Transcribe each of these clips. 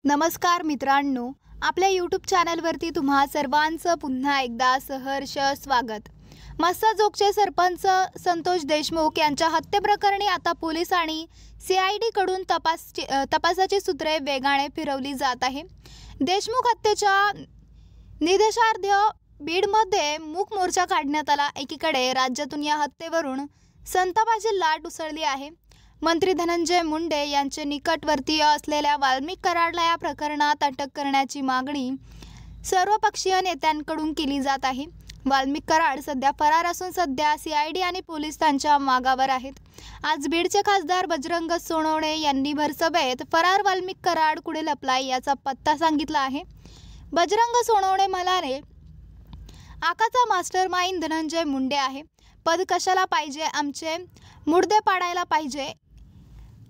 नमस्कार मित्रांनो, आपल्या यूट्यूब चॅनलवरती तुम्हा सर्वांचं पुन्हा एकदा सहर्ष स्वागत। मस्साजोगचे सरपंच संतोष देशमुख यांच्या हत्येप्रकरणी आता पोलीस आणि CID कडून तपासाची सूत्रे वेगाने फिरवली जात आहे। देशमुख हत्येच्या निषेधार्थ बीडमध्ये मूक मोर्चा काढण्यात आला। एकीकडे राज्यातून या हत्येवरून संतापाची लाट उसळली आहे। मंत्री धनंजय मुंडे यांचे निकटवर्तीय असलेल्या वाल्मिक कराडला या प्रकरणात अटक करण्याची मागणी सर्वपक्षीय नेत्यांकडून केली जात आहे। वाल्मिक कराड सध्या फरार असून सध्या CID आणि पोलीस त्यांच्या मागावर आहेत। आज बीडचे खासदार बजरंग सोनवणे यांनी भरसभेत फरार वाल्मिक कराड कुठे लपलाय याचा पत्ता सांगितला आहे। बजरंग सोनवणे म्हणाले, आकाचा मास्टरमाइंड धनंजय मुंडे आहे। पद कशाला पाहिजे, आमचे मुर्दे पाडायला पाहिजे,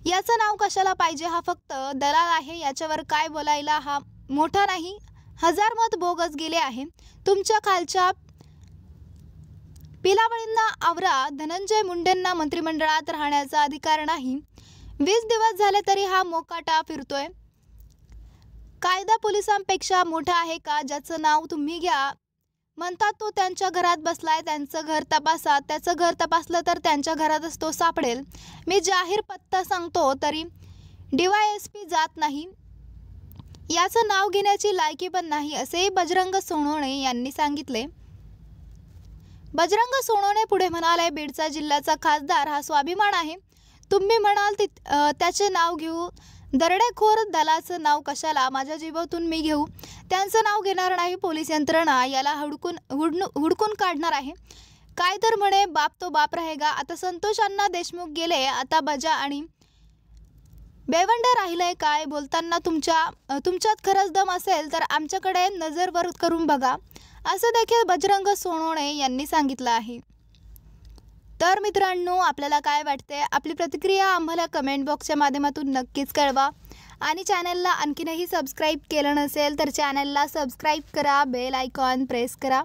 याचं नाव कशाला पाहिजे, हा फक्त दलाल आहे। याच्यावर काय बोलायला, हा मोठा नाही। 1000 मत बोगस गेले आहे। तुमच्या खालच्या पिलावळींना आवरा। धनंजय मुंडेंना मंत्रिमंडळात राहण्याचा अधिकार नाही। 20 दिवस झाले तरी हा मोकाटा फिरतोय। कायदा पोलिसांपेक्षा मोठा आहे का? ज्याचं नाव तुम्ही घ्या म्हणतात तो त्यांच्या घरात बसलाय। त्यांचं घर तपासा, त्याचं घर तपासलं तर त्यांच्या घरातच तो सापडेल। मी जाहीर पत्ता सांगतो तरी DYSP जात नाही, याचं नाव घेण्याची लायकी पण नाही, असे बजरंग सोनवणे यांनी सांगितले। बजरंग सोनवणे पुढे म्हणाले, बीडचा जिल्ह्याचा खासदार हा स्वाभिमान आहे। तुम्ही म्हणाल त्याचे नाव घेऊ, दरोडेखोर दलाचं नाव कशाला? माझ्या जीवातून मी घेऊ, त्यांचं नाव घेणार नाही। पोलीस यंत्रणा याला हुडकून काढणार आहे। काय तर म्हणे बाप तो बाप रहेगा। आता संतोष अण्णा देशमुख गेले, आता बजा आणि बेवंड राहिलंय काय? बोलताना तुमच्यात खरंच दम असेल तर आमच्याकडे नजर वर करून बघा, असं देखील बजरंग सोनवणे यांनी सांगितलं आहे। तर मित्रांनो, आपल्याला काय वाटते? आपली प्रतिक्रिया आम्हाला कमेंट बॉक्सच्या माध्यमातून नक्कीच कळवा आणि चॅनलला आणखीनही सबस्क्राईब केलं नसेल तर चॅनलला सबस्क्राईब करा, बेल आयकॉन प्रेस करा।